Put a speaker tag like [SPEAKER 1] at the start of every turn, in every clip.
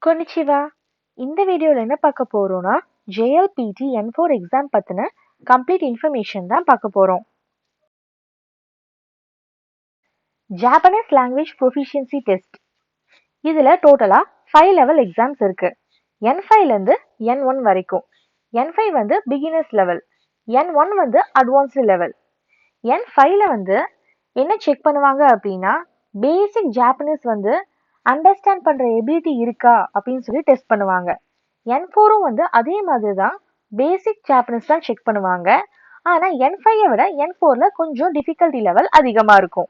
[SPEAKER 1] Konnichiwa. இந்த வீடியோல என்ன பார்க்க போறோம்னா JLPT N4 எக்ஸாம் பத்தின கம்ப்ளீட் இன்ஃபர்மேஷன் தான் பார்க்க போறோம். Japanese Language Proficiency Test. இதுல டோட்டலா 5 லெவல் எக்ஸாம்ஸ் இருக்கு. N5 ல இருந்து N1 வரைக்கும். N5 வந்து பிகினர்ஸ் லெவல், N1 வந்து அட்வான்ஸ்டு லெவல். N5 ல வந்து என்ன செக் பண்ணுவாங்க அப்படின்னா பேசிக் ஜாப்பனீஸ் வந்து அண்டர்ஸ்டாண்ட் பண்ற எபிலிட்டி இருக்கா அப்படின்னு சொல்லி டெஸ்ட் பண்ணுவாங்க. N4ம் வந்து அதே மாதிரி தான் பேசிக் ஜாப்பனீஸ் தான் செக் பண்ணுவாங்க. ஆனா N5 விட N4ல கொஞ்சம் டிஃபிகல்ட்டி லெவல் அதிகமா இருக்கும்.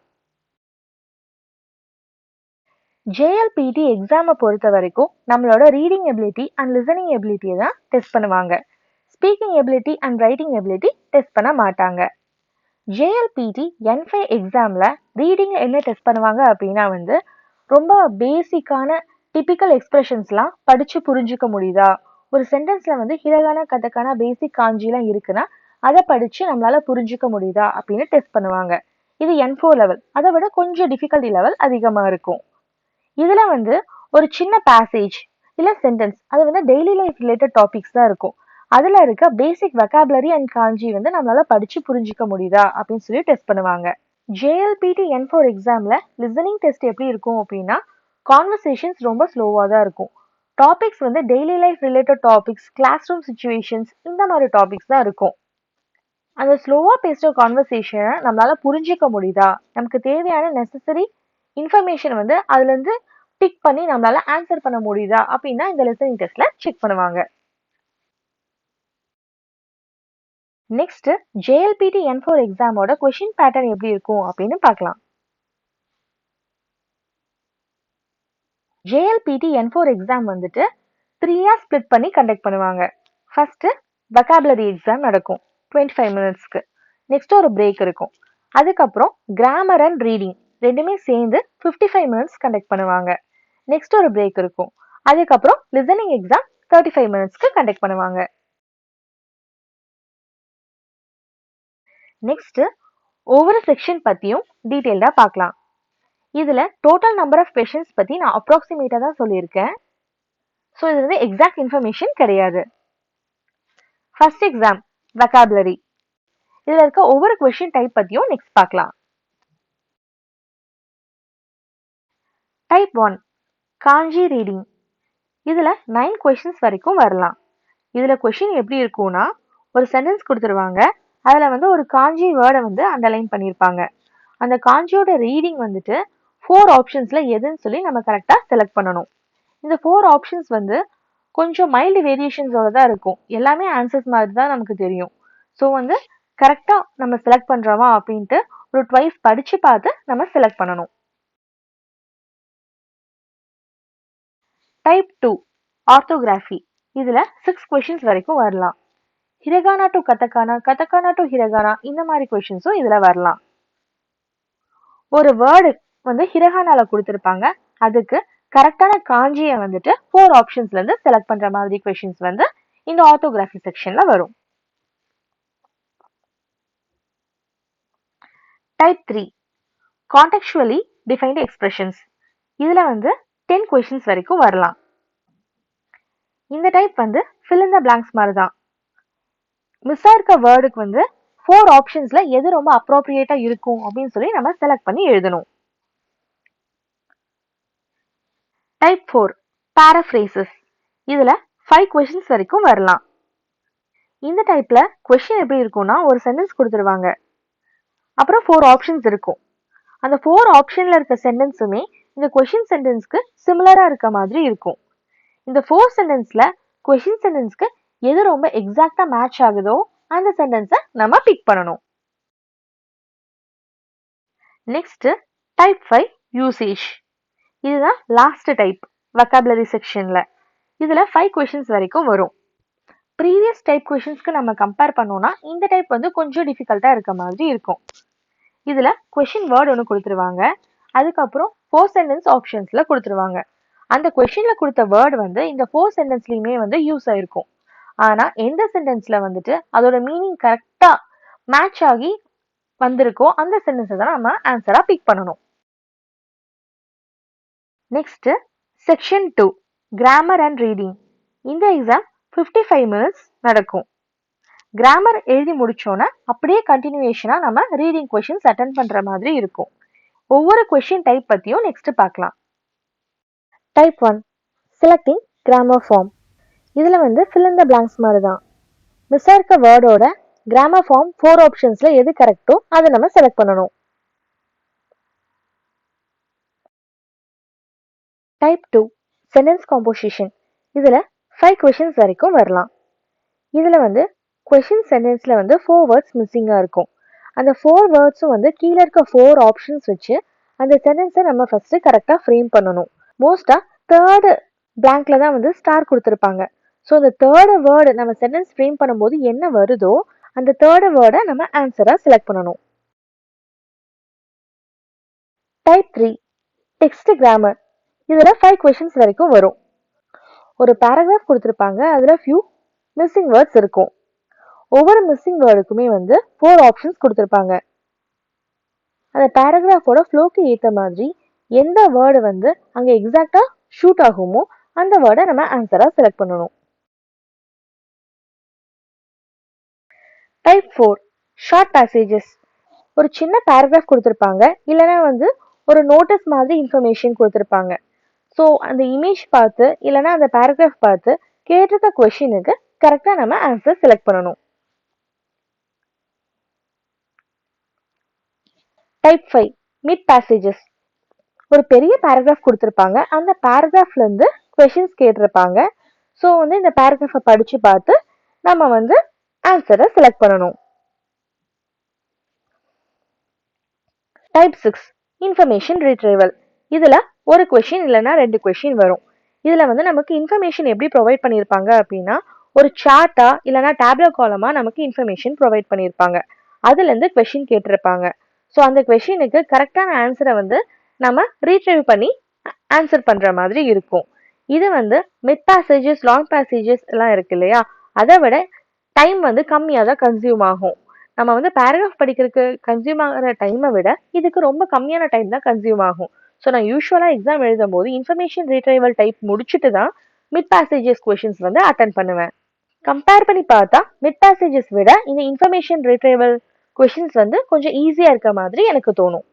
[SPEAKER 1] JLPT எக்ஸாமை பொறுத்த வரைக்கும் நம்மளோட ரீடிங் எபிலிட்டி அண்ட் லிசனிங் எபிலிட்டியை தான் டெஸ்ட் பண்ணுவாங்க. Speaking ability and writing ability test பண்ண மாட்டாங்க. JLPT N5 எக்ஸாம்ல ரீடிங் என்ன டெஸ்ட் பண்ணுவாங்க அப்படின்னா வந்து ரொம்ப பேசிக்கான டிபிக்கல் எக்ஸ்பிரஷன்ஸ்லாம் படிச்சு புரிஞ்சுக்க முடியுதா, ஒரு சென்டென்ஸ்ல வந்து ஹிரகானா கதகானா பேசிக் காஞ்சிலாம் இருக்குன்னா அதை படிச்சு நம்மளால புரிஞ்சுக்க முடியுதா அப்படின்னு டெஸ்ட் பண்ணுவாங்க. இது N4 லெவல், அதை விட கொஞ்சம் டிஃபிகல்ட்டி லெவல் அதிகமா இருக்கும். இதுல வந்து ஒரு சின்ன பேசேஜ் இல்ல சென்டென்ஸ் அது வந்து டெய்லி லைஃப் ரிலேட்டட் டாபிக்ஸ் தான் இருக்கும். அதுல இருக்க பேசிக் வெக்காபுலரி அண்ட் காஞ்சி வந்து நம்மளால படிச்சு புரிஞ்சுக்க முடியுதா அப்படின்னு சொல்லி டெஸ்ட் பண்ணுவாங்க. JLPT N4 எக்ஸாம்ல லிசனிங் டெஸ்ட் எப்படி இருக்கும் அப்படின்னா கான்வர்சேஷன்ஸ் ரொம்ப ஸ்லோவா தான் இருக்கும். டாபிக்ஸ் வந்து daily life related topics, class room situations இந்த மாதிரி டாபிக்ஸ் தான் இருக்கும். அந்த ஸ்லோவா பேசுற கான்வர்சேஷனை நம்மளால புரிஞ்சிக்க முடியுதா, நமக்கு தேவையான நெசசரி இன்ஃபர்மேஷன் வந்து அதுல இருந்து பிக் பண்ணி நம்மளால ஆன்சர் பண்ண முடியுதா அப்படின்னா இந்த லிசனிங் டெஸ்ட்ல செக் பண்ணுவாங்க. நெக்ஸ்ட் JLPT N4 எக்ஸாமோட கொஸ்டின் பேட்டர்ன் எப்படி இருக்கும் அப்படின்னு பார்க்கலாம். JLPT N4 எக்ஸாம் வந்துட்டு 3 ஸ்பிளிட் பண்ணி கண்டக்ட் பண்ணுவாங்க. ஃபர்ஸ்ட் வெக்காபுலரி எக்ஸாம் நடக்கும் 25 மினிட்ஸ்க்கு. நெக்ஸ்ட் ஒரு பிரேக் இருக்கும். அதுக்கப்புறம் கிராமர் அண்ட் ரீடிங் ரெண்டுமே சேர்ந்து 55 மினிட்ஸ் கண்டக்ட் பண்ணுவாங்க. நெக்ஸ்ட் ஒரு பிரேக் இருக்கும். அதுக்கப்புறம் லிசனிங் எக்ஸாம் 35 மினிட்ஸ்க்கு கண்டக்ட் பண்ணுவாங்க. நெக்ஸ்ட் ஒவ்வொரு செக்ஷன் பத்தியும் டீடைல்டா பார்க்கலாம். இதுல டோட்டல் நம்பர் ஆஃப் கொஸ்டின்ஸ் பத்தி நான் அப்ராக்சிமேட்டா தான் சொல்லியிருக்கேன். ஸோ இது வந்து எக்ஸாக்ட் இன்ஃபர்மேஷன் கிடையாது. First exam vocabulary. இதுல இருக்க ஒவ்வொரு கொஸ்டின் டைப் பத்தியும் நெக்ஸ்ட் பார்க்கலாம். டைப் 1 காஞ்சி ரீடிங். இதுல 9 கொஸ்டின்ஸ் வரைக்கும் வரலாம். இதுல கொஸ்டின் எப்படி இருக்கும்னா ஒரு சென்டென்ஸ் கொடுத்துருவாங்க, அதுல வந்து ஒரு காஞ்சி வேர்டை வந்து அண்டர்லைன் பண்ணியிருப்பாங்க. அந்த காஞ்சியோட ரீடிங் வந்துட்டு 4 ஆப்ஷன்ஸ்ல எதுன்னு சொல்லி நம்ம கரெக்டா செலக்ட் பண்ணணும். இந்த 4 ஆப்ஷன்ஸ் வந்து கொஞ்சம் மைல்டு வேரியேஷன்ஸோட தான் இருக்கும். எல்லாமே ஆன்சர்ஸ் மாதிரி தான் நமக்கு தெரியும். ஸோ வந்து கரெக்டா நம்ம செலக்ட் பண்றோமா அப்படின்ட்டு ஒரு ட்வைஸ் படிச்சு பார்த்து நம்ம செலக்ட் பண்ணணும். Type 2 orthography. இதுல 6 கொஸ்டின்ஸ் வரைக்கும் வரலாம். ஹிரகானா டு கதகானா, கதகானா டு ஹிரகானா இந்த மாதிரி கொஸ்டின்ஸும் இதுல வரலாம். ஒரு வேர்டு வந்து ஹிரகானால கொடுத்திருப்பாங்க, அதுக்கு கரெக்டான காஞ்சியை வந்துட்டு 4 ஆப்ஷன்ஸ்ல இருந்து செலக்ட் பண்ற மாதிரி கொஸ்டின்ஸ் வந்து இந்த ஆர்த்தோகிராஃபி செக்ஷன்ல வரும். Type 3 Contextually defined expressions. இதுல வந்து 10 கொஸ்டின்ஸ் வரைக்கும் வரலாம். இந்த டைப் வந்து fill in the blanks மாதிரி தான். மிஸ் ஆயிருக்க வேர்டுக்கு வந்து 4 ஆப்ஷன்ஸ்ல எது ரொம்ப அப்ரோப்ரியேட்டா இருக்கும் அப்படின்னு சொல்லி நம்ம செலக்ட் பண்ணி எழுதணும். Type 4 Paraphrases. இதுல 5 கொஸ்டின்ஸ் வரைக்கும் வரலாம். இந்த டைப்ல கொஸ்டின் எப்படி இருக்கும்னா ஒரு சென்டென்ஸ் கொடுத்துருவாங்க, அப்புறம் 4 ஆப்ஷன்ஸ் இருக்கும். அந்த 4 ஆப்ஷன்ல இருக்க சென்டென்ஸுமே இந்த கொஸ்டின் சென்டென்ஸ்க்கு சிமிலரா இருக்க மாதிரி இருக்கும். இந்த 4 சென்டென்ஸ்ல கொஸ்டின் சென்டென்ஸ்க்கு எது ரொம்ப எக்ஸாக்டா மேட்ச் ஆகுதோ அந்த சென்டென்ஸை நம்ம பிக் பண்ணணும். Next type 5 usage. இதுதான் லாஸ்ட் டைப் வெக்காபுலரி செக்ஷன்ல. இதுல 5 கொஸ்டின்ஸ் வரைக்கும் வரும். ப்ரீவியஸ் டைப் கொஸ்டின்ஸ்க்கு நம்ம கம்பேர் பண்ணோம்னா இந்த டைப் வந்து கொஞ்சம் டிஃபிகல்ட்டா இருக்க மாதிரி இருக்கும். இதுல கொஸ்டின் வேர்டு ஒன்று கொடுத்துருவாங்க, அதுக்கப்புறம் 4 சென்டென்ஸ் ஆப்ஷன்ஸ்ல கொடுத்துருவாங்க. அந்த கொஸ்டின்ல கொடுத்த வேர்டு வந்து இந்த 4 சென்டென்ஸ்லயுமே வந்து யூஸ் ஆயிருக்கும். ஆனா எந்த சென்டென்ஸ்ல வந்துட்டு அதோட மீனிங் கரெக்டா மேட்ச் ஆகி வந்திருக்கோ அந்த சென்டென்ஸை தான் நம்ம ஆன்சரா பிக் பண்ணணும். Next section 2 Grammar and Reading. இந்த எக்ஸாம் 55 minutes நடக்கும். கிராமர் எழுதி முடிச்சோன்னா அப்படியே கண்டினியூஷனாக நம்ம ரீடிங் கொஷின்ஸ் அட்டன் பண்ணுற மாதிரி இருக்கும். ஒவ்வொரு கொஷின் டைப் பற்றியும் நெக்ஸ்ட் பார்க்கலாம். Type 1 selecting grammar form. இதில் fill in the blanks மாதிரி தான். மிஸ்ஸாக இருக்க வேர்டோட கிராமர் ஃபார்ம் 4 ஆப்ஷன்ஸில் எது கரெக்டோ அதை நம்ம செலக்ட் பண்ணணும். Type 2 sentence composition. இதில் 5 கொஷின்ஸ் வரைக்கும் வரலாம். இதில் கொஷின் சென்டென்ஸில் 4 வேர்ட்ஸ் மிஸ்ஸிங்காக இருக்கும். அந்த 4 வேர்ட்ஸும் கீழே இருக்க 4 ஆப்ஷன்ஸ் வச்சு அந்த சென்டென்ஸை நம்ம ஃபஸ்ட்டு கரெக்டாக ஃப்ரேம் பண்ணணும். மோஸ்ட்டாக தேர்டு பிளாங்க்ல தான் ஸ்டார் கொடுத்துருப்பாங்க. ஸோ அந்த தேர்டு வேர்டு நம்ம சென்டென்ஸ் ஃப்ரேம் பண்ணும்போது என்ன வருதோ அந்த தேர்டு வேர்டை நம்ம ஆன்சராக செலக்ட் பண்ணணும். Type 3 text grammar. இதில் 5 கொஷின்ஸ் வரைக்கும் வரும். ஒரு பேராகிராஃப் கொடுத்துருப்பாங்க, அதில் ஃபியூ மிஸ்ஸிங் வேர்ட்ஸ் இருக்கும். ஒவ்வொரு மிஸ்ஸிங் வேர்டுக்குமே 4 ஆப்ஷன்ஸ் கொடுத்துருப்பாங்க. அந்த பேராகிராஃபோட ஃப்ளோக்கு ஏற்ற மாதிரி எந்த வேர்டு அங்கே எக்ஸாக்டாக ஷூட் ஆகுமோ அந்த வேர்டை நம்ம ஆன்சராக செலக்ட் பண்ணணும். Type 4 short passages. ஒரு சின்ன பேராகிராஃப் கொடுத்துருப்பாங்க, இல்லைனா ஒரு நோட்டீஸ் மாதிரி இன்ஃபர்மேஷன் கொடுத்துருப்பாங்க. ஸோ அந்த இமேஜ் பார்த்து இல்லைனா அந்த பேராகிராஃப் பார்த்து கேட்டிருக்க கொஷினுக்கு கரெக்டாக நம்ம ஆன்சர் செலக்ட் பண்ணணும். Type 5 mid passages. ஒரு பெரிய பேராகிராஃப் கொடுத்துருப்பாங்க, அந்த பேராகிராஃப்லேருந்து கொஷின்ஸ் கேட்டிருப்பாங்க. ஸோ இந்த பேராகிராஃபை படித்து பார்த்து நம்ம ஆன்சரை செலக்ட் பண்ணணும். Type 6 information retrieval. இதில் ஒரு கொஷின் இல்லைனா 2 கொஷின் வரும். இதில் நமக்கு இன்ஃபர்மேஷன் எப்படி ப்ரொவைட் பண்ணியிருப்பாங்க அப்படின்னா, ஒரு சார்ட்டா இல்லைனா டேப்லோ காலமா நமக்கு இன்ஃபர்மேஷன் ப்ரொவைட் பண்ணியிருப்பாங்க. அதுலேருந்து கொஷின் கேட்டிருப்பாங்க. ஸோ அந்த கொஷினுக்கு கரெக்டான ஆன்சரை நம்ம ரீட்ரைவ் பண்ணி ஆன்சர் பண்ணுற மாதிரி இருக்கும். இது மிட் பேசேஜஸ் லாங் பேசேஜஸ் எல்லாம் இருக்கு இல்லையா, அதை விட டைம் கம்மியாக தான் கன்சியூம் ஆகும். நம்ம பேராகிராஃப் படிக்கிறதுக்கு கன்சியூம் ஆகிற டைமை விட இதுக்கு ரொம்ப கம்மியான டைம் தான் கன்சியூம் ஆகும். ஸோ நான் யூஸ்வலாக எக்ஸாம் எழுதும் போது இன்ஃபர்மேஷன் ரீட்ரைவல் டைப் முடிச்சுட்டு தான் மிட் பேசேஜஸ் கொஷின்ஸ் அட்டன் பண்ணுவேன். கம்பேர் பண்ணி பார்த்தா மிட் பேசேஜஸ் விட இந்த இன்ஃபர்மேஷன் ரீட்ரைவல் கொஷின்ஸ் கொஞ்சம் ஈஸியாக இருக்க மாதிரி எனக்கு தோணும்.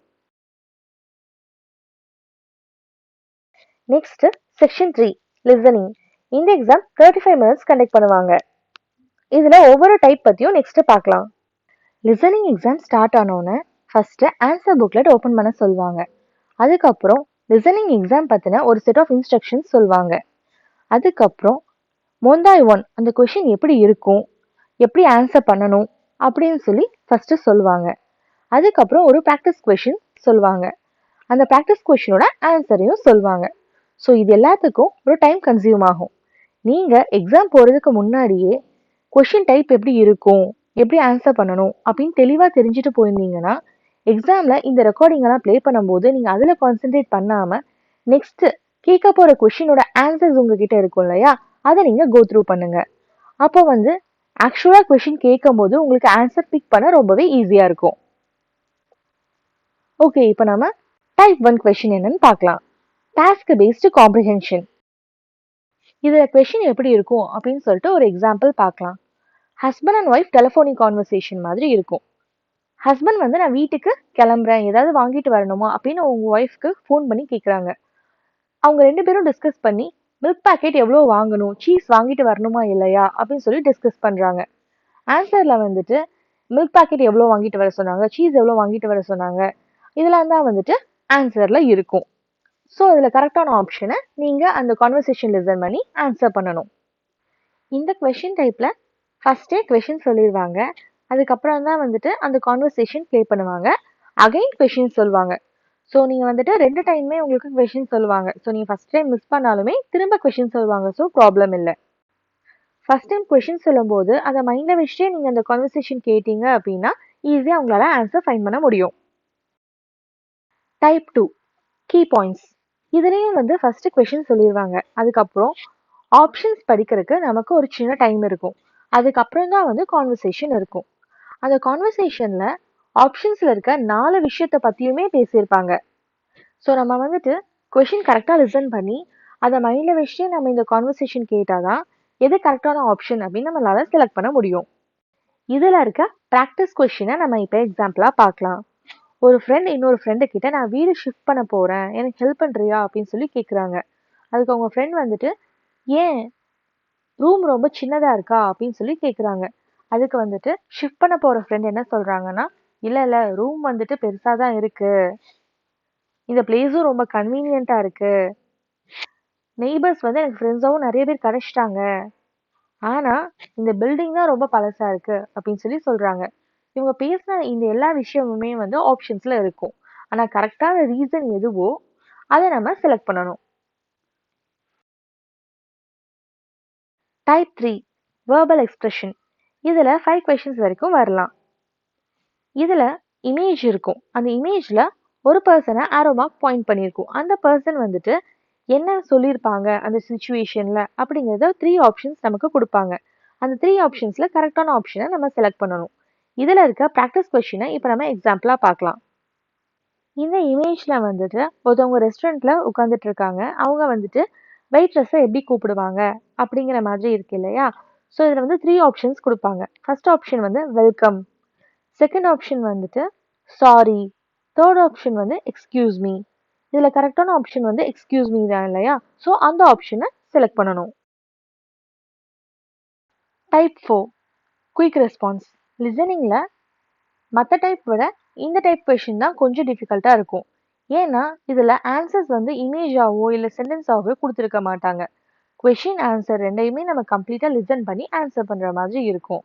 [SPEAKER 1] Next section 3 listening. இந்த எக்ஸாம் 35 minutes கண்டக்ட் பண்ணுவாங்க. இதில் ஒவ்வொரு டைப் பற்றியும் நெக்ஸ்ட் பார்க்கலாம். லிசனிங் எக்ஸாம் ஸ்டார்ட் ஆனோன்னு ஃபர்ஸ்ட் ஆன்சர் புக்லெட் ஓப்பன் பண்ண சொல்லுவாங்க. அதுக்கப்புறம் லிசனிங் எக்ஸாம் பற்றின ஒரு செட் ஆஃப் இன்ஸ்ட்ரக்ஷன்ஸ் சொல்லுவாங்க. அதுக்கப்புறம் மொந்தாய் 1 அந்த கொஷின் எப்படி இருக்கும், எப்படி ஆன்சர் பண்ணணும் அப்படின்னு சொல்லி ஃபர்ஸ்ட் சொல்லுவாங்க. அதுக்கப்புறம் ஒரு ப்ராக்டிஸ் கொஷின் சொல்லுவாங்க. அந்த ப்ராக்டிஸ் கொஷினோட ஆன்சரையும் சொல்லுவாங்க. ஸோ இது எல்லாத்துக்கும் ஒரு டைம் கன்சியூம் ஆகும். நீங்கள் எக்ஸாம் போகிறதுக்கு முன்னாடியே கொஷின் டைப் எப்படி இருக்கும், எப்படி ஆன்சர் பண்ணணும் அப்படின்னு தெளிவாக தெரிஞ்சுட்டு போயிருந்தீங்கன்னா எக்ஸாமில் இந்த ரெக்கார்டிங்கெல்லாம் ப்ளே பண்ணும்போது நீங்கள் அதில் கான்சென்ட்ரேட் பண்ணாமல் நெக்ஸ்ட்டு கேட்க போகிற கொஷினோட ஆன்சர்ஸ் உங்ககிட்ட இருக்கும் இல்லையா, அதை நீங்கள் கோ த்ரூ பண்ணுங்கள். அப்போ ஆக்சுவலாக கொஷின் கேட்கும் போது உங்களுக்கு ஆன்சர் பிக் பண்ண ரொம்பவே ஈஸியாக இருக்கும். ஓகே, இப்போ நம்ம டைப் 1 கொஷின் என்னன்னு பார்க்கலாம். Task based comprehension. இதில் கொஷின் எப்படி இருக்கும் அப்படின்னு சொல்லிட்டு ஒரு எக்ஸாம்பிள் பார்க்கலாம். Husband and wife telephonic conversation மாதிரி இருக்கும். ஹஸ்பண்ட் நான் வீட்டுக்கு கிளம்புறேன், ஏதாவது வாங்கிட்டு வரணுமா அப்படின்னு உங்கள் ஒய்ஃப்க்கு ஃபோன் பண்ணி கேட்குறாங்க. அவங்க 2 பேரும் டிஸ்கஸ் பண்ணி மில்க் பேக்கெட் எவ்வளோ வாங்கணும், சீஸ் வாங்கிட்டு வரணுமா இல்லையா அப்படின்னு சொல்லி டிஸ்கஸ் பண்ணுறாங்க. ஆன்சரில் மில்க் பேக்கெட் எவ்வளோ வாங்கிட்டு வர சொன்னாங்க, சீஸ் எவ்வளோ வாங்கிட்டு வர சொன்னாங்க, இதெல்லாம் தான் ஆன்சரில் இருக்கும். ஸோ இதில் கரெக்டான ஆப்ஷனை நீங்கள் அந்த கான்வர்சேஷன் லிசன் பண்ணி ஆன்சர் பண்ணணும். இந்த கொஷின் டைப்பில் ஃபஸ்ட்டே கொஷின் சொல்லிடுவாங்க. அதுக்கப்புறம் தான் அந்த கான்வர்சேஷன் ப்ளே பண்ணுவாங்க. அகைன் கொஷின் சொல்லுவாங்க. ஸோ நீங்கள் 2 டைமே உங்களுக்கு கொஷின் சொல்லுவாங்க. ஸோ நீங்கள் ஃபஸ்ட் டைம் மிஸ் பண்ணாலுமே திரும்ப கொஷின் சொல்லுவாங்க. ஸோ ப்ராப்ளம் இல்லை. ஃபஸ்ட் டைம் கொஷின் சொல்லும்போது அதை மைண்டில் வச்சுட்டே நீங்கள் அந்த கான்வர்சேஷன் கேட்டீங்க அப்படின்னா ஈஸியாக உங்களால் ஆன்சர் ஃபைண்ட் பண்ண முடியும். Type 2 key points. இதுலேயும் ஃபஸ்ட்டு கொஷின் சொல்லிடுவாங்க. அதுக்கப்புறம் ஆப்ஷன்ஸ் படிக்கிறதுக்கு நமக்கு ஒரு சின்ன டைம் இருக்கும். அதுக்கப்புறம் தான் கான்வர்சேஷன் இருக்கும். அந்த கான்வர்சேஷனில் ஆப்ஷன்ஸில் இருக்க 4 விஷயத்தை பற்றியுமே பேசியிருப்பாங்க. ஸோ நம்ம கொஷின் கரெக்டாக லிசன் பண்ணி அதை மைண்டில் வச்சு நம்ம இந்த கான்வர்சேஷன் கேட்டால் தான் எது கரெக்டான ஆப்ஷன் அப்படின்னு நம்மளால் செலக்ட் பண்ண முடியும். இதில் இருக்க ப்ராக்டிஸ் கொஷினை நம்ம இப்போ எக்ஸாம்பிளாக பார்க்கலாம். ஒரு ஃப்ரெண்ட் இன்னொரு ஃப்ரெண்டு கிட்ட நான் வீடு ஷிஃப்ட் பண்ண போகிறேன், எனக்கு ஹெல்ப் பண்ணுறியா அப்படின்னு சொல்லி கேட்குறாங்க. அதுக்கு அவங்க ஃப்ரெண்ட் வந்துட்டு ஏன் ரூம் ரொம்ப சின்னதாக இருக்கா அப்படின்னு சொல்லி கேட்குறாங்க. அதுக்கு வந்துட்டு ஷிஃப்ட் பண்ண போகிற ஃப்ரெண்ட் என்ன சொல்கிறாங்கன்னா, இல்லை ரூம் வந்துட்டு பெருசாக தான் இருக்குது, இந்த பிளேஸும் ரொம்ப கன்வீனியண்ட்டாக இருக்குது, நெய்பர்ஸ் வந்து எனக்கு ஃப்ரெண்ட்ஸாகவும் நிறைய பேர் கிடைச்சிட்டாங்க, ஆனால் இந்த பில்டிங் தான் ரொம்ப பழசாக இருக்குது அப்படின்னு சொல்லி சொல்கிறாங்க. இவங்க பேசின இந்த எல்லா விஷயமுமே வந்து ஆப்ஷன்ஸில் இருக்கும். ஆனால் கரெக்டான ரீசன் எதுவோ அதை நம்ம செலக்ட் பண்ணணும். Type 3 verbal expression. இதில் 5 questions வரைக்கும் வரலாம். இதில் இமேஜ் இருக்கும். அந்த இமேஜில் ஒரு பர்சனை ஆரோ மார்க் பாயிண்ட் பண்ணியிருக்கும். அந்த பர்சன் வந்துட்டு என்ன சொல்லியிருப்பாங்க அந்த சுச்சுவேஷனில் அப்படிங்கிறத 3 ஆப்ஷன்ஸ் நமக்கு கொடுப்பாங்க. அந்த 3 ஆப்ஷன்ஸில் கரெக்டான ஆப்ஷனை நம்ம செலக்ட் பண்ணணும். இதில் இருக்க ப்ராக்டிஸ் கொஷினை இப்போ நம்ம எக்ஸாம்பிளாக பார்க்கலாம். இந்த இமேஜில் வந்துட்டு ஒருத்தவங்க ரெஸ்டாரண்ட்டில் உட்காந்துட்டு இருக்காங்க. அவங்க வந்துட்டு வெயிட்ரஸை எப்படி கூப்பிடுவாங்க அப்படிங்கிற மாதிரி இருக்கு இல்லையா? ஸோ இதில் வந்து 3 ஆப்ஷன்ஸ் கொடுப்பாங்க. ஃபர்ஸ்ட் ஆப்ஷன் வந்து வெல்கம், செகண்ட் ஆப்ஷன் வந்துட்டு சாரி, தேர்ட் ஆப்ஷன் வந்து எக்ஸ்கியூஸ் மீ. இதில் கரெக்டான ஆப்ஷன் வந்து எக்ஸ்கியூஸ் மீ தான் இல்லையா? ஸோ அந்த ஆப்ஷனை செலக்ட் பண்ணணும். Type 4 quick response. லிசனிங்கில் மற்ற டைப் விட இந்த டைப் கொஷின் தான் கொஞ்சம் டிஃபிகல்ட்டாக இருக்கும். ஏன்னா இதில் ஆன்சர்ஸ் வந்து இமேஜாவோ இல்லை சென்டென்ஸாவோ கொடுத்துருக்க மாட்டாங்க. கொஷின் ஆன்சர் ரெண்டையுமே நம்ம கம்ப்ளீட்டாக லிசன் பண்ணி ஆன்சர் பண்ணுற மாதிரி இருக்கும்.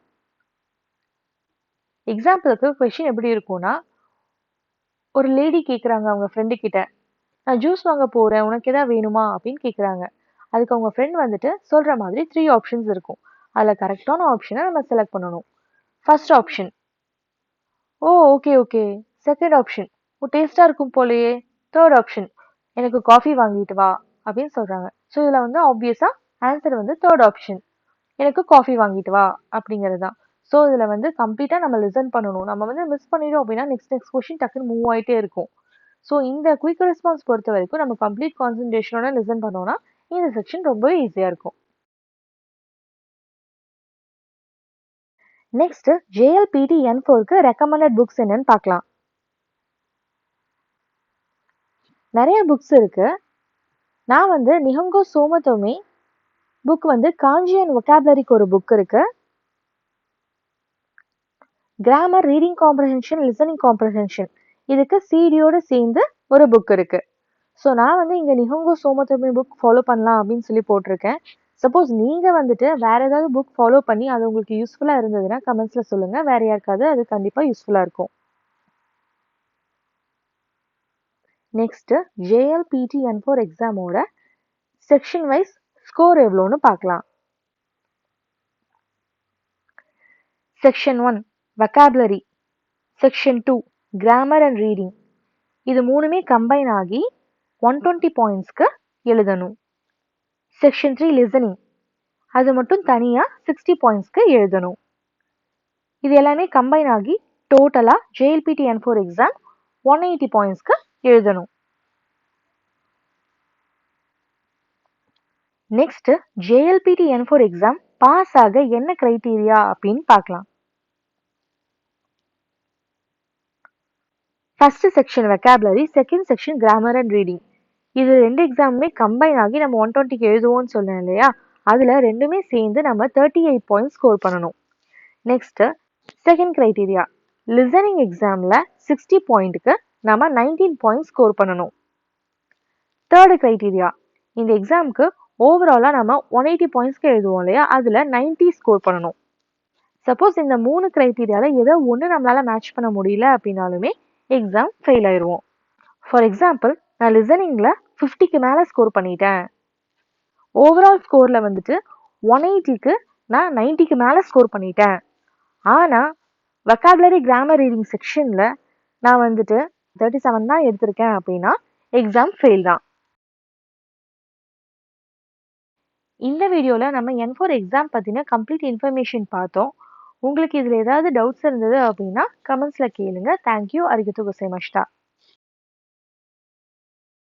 [SPEAKER 1] எக்ஸாம்பிளுக்கு கொஷின் எப்படி இருக்கும்னா, ஒரு லேடி கேட்குறாங்க அவங்க ஃப்ரெண்டு கிட்ட, நான் ஜூஸ் வாங்க போகிறேன், உனக்கு எதாவது வேணுமா அப்படின்னு கேட்குறாங்க. அதுக்கு அவங்க ஃப்ரெண்ட் வந்துட்டு சொல்கிற மாதிரி 3 ஆப்ஷன்ஸ் இருக்கும். அதில் கரெக்டான ஆப்ஷனை நம்ம செலக்ட் பண்ணணும். ஃபர்ஸ்ட் ஆப்ஷன், ஓ ஓகே. செகண்ட் ஆப்ஷன், ஓ டேஸ்ட்டாக இருக்கும் போலையே. தேர்ட் ஆப்ஷன், எனக்கு காஃபி வாங்கிட்டு வா அப்படின்னு சொல்கிறாங்க. ஸோ இதில் வந்து ஆப்வியஸாக ஆன்சர் வந்து தேர்ட் ஆப்ஷன், எனக்கு காஃபி வாங்கிட்டு வா அப்படிங்கிறது தான். ஸோ இதில் வந்து கம்ப்ளீட்டாக நம்ம லிசன் பண்ணணும். நம்ம வந்து மிஸ் பண்ணிடும் அப்படின்னா நெக்ஸ்ட் கொஷின் டக்குன்னு மூவ் ஆகிட்டே இருக்கும். ஸோ இந்த குயிக் ரெஸ்பான்ஸ் பொறுத்த வரைக்கும் நம்ம கம்ப்ளீட் கான்சன்ட்ரேஷனோட லிசன் பண்ணோம்னா இந்த செக்ஷன் ரொம்பவே ஈஸியாக இருக்கும். நெக்ஸ்ட் JLPT N4க்கு ரெக்கமெண்டட் புக்ஸ் என்னன்னு பார்க்கலாம். நிறைய புக்ஸ் இருக்கு. நான் வந்து நிஹோங்கோ சோமத்தோமே புக் வந்து காஞ்சி அண்ட் வொகாபுலரிக்கு ஒரு புக் இருக்கு. Grammar, reading comprehension, listening comprehension இதுக்கு சிடியோடு சேர்ந்து ஒரு புக் இருக்கு. ஸோ நான் வந்து இங்கே நிஹோங்கோ சோமத்தோமே புக் ஃபாலோ பண்ணலாம் அப்படின்னு சொல்லி போட்டிருக்கேன். சப்போஸ் நீங்கள் வந்துட்டு வேற ஏதாவது புக் ஃபாலோ பண்ணி அது உங்களுக்கு யூஸ்ஃபுல்லாக இருந்ததுன்னா கமெண்ட்ஸில் சொல்லுங்கள். வேற யாருக்காவது அது கண்டிப்பாக யூஸ்ஃபுல்லாக இருக்கும். நெக்ஸ்ட் JLPT N4 எக்ஸாமோட செக்ஷன் வைஸ் ஸ்கோர் எவ்வளோன்னு பார்க்கலாம். Section 1 vocabulary, section 2 grammar and reading இது மூணுமே கம்பைன் ஆகி 120 பாயிண்ட்ஸ்க்கு எழுதணும். செக்ஷன் 3 listening அது மட்டும் தனியாக 60 பாயிண்ட்ஸ்க்கு எழுதணும். இது எல்லாமே கம்பைன் ஆகி டோட்டலாக JLPT N4 எக்ஸாம் 180 பாயிண்ட்ஸ்க்கு எழுதணும். Next JLPT N4 exam pass ஆக என்ன கிரைட்டீரியா அப்படின்னு பார்க்கலாம். First section vocabulary, second section grammar and reading இது ரெண்டு எக்ஸாமுமே கம்பைன் ஆகி நம்ம 120க்கு எழுதுவோம்னு சொன்னேன் இல்லையா? அதில் ரெண்டுமே சேர்ந்து நம்ம 38 பாயிண்ட்ஸ் ஸ்கோர் பண்ணணும். நெக்ஸ்ட் செகண்ட் கிரைட்டீரியா, லிசனிங் எக்ஸாமில் 60 பாயிண்ட்டுக்கு நம்ம 19 பாயிண்ட்ஸ் ஸ்கோர் பண்ணணும். தேர்டு கிரைட்டீரியா, இந்த எக்ஸாமுக்கு ஓவராலாக நம்ம 180 பாயிண்ட்ஸ்க்கு எழுதுவோம் இல்லையா? அதில் 90 ஸ்கோர் பண்ணணும். சப்போஸ் இந்த 3 கிரைட்டீரியாவில் ஏதோ ஒன்று நம்மளால் மேட்ச் பண்ண முடியல அப்படின்னாலுமே எக்ஸாம் ஃபெயில் ஆயிடுவோம். ஃபார் எக்ஸாம்பிள், நான் லிசனிங்கில் 50க்கு மேலே ஸ்கோர் பண்ணிட்டேன். ஓவரால் ஸ்கோரில் வந்துட்டு 180க்கு நான் 90க்கு மேலே ஸ்கோர் பண்ணிட்டேன். ஆனால் vocabulary, grammar, reading செக்ஷனில் நான் வந்துட்டு 37 தான் எடுத்திருக்கேன் அப்படின்னா எக்ஸாம் ஃபெயில் தான். இந்த வீடியோவில் நம்ம N4 எக்ஸாம் பற்றின கம்ப்ளீட் இன்ஃபர்மேஷன் பார்த்தோம். உங்களுக்கு இதில் ஏதாவது டவுட்ஸ் இருந்தது அப்படின்னா கமெண்ட்ஸில் கேளுங்க. தேங்க்யூ. அரிகத்தோ கோசைமாஷிட்டா.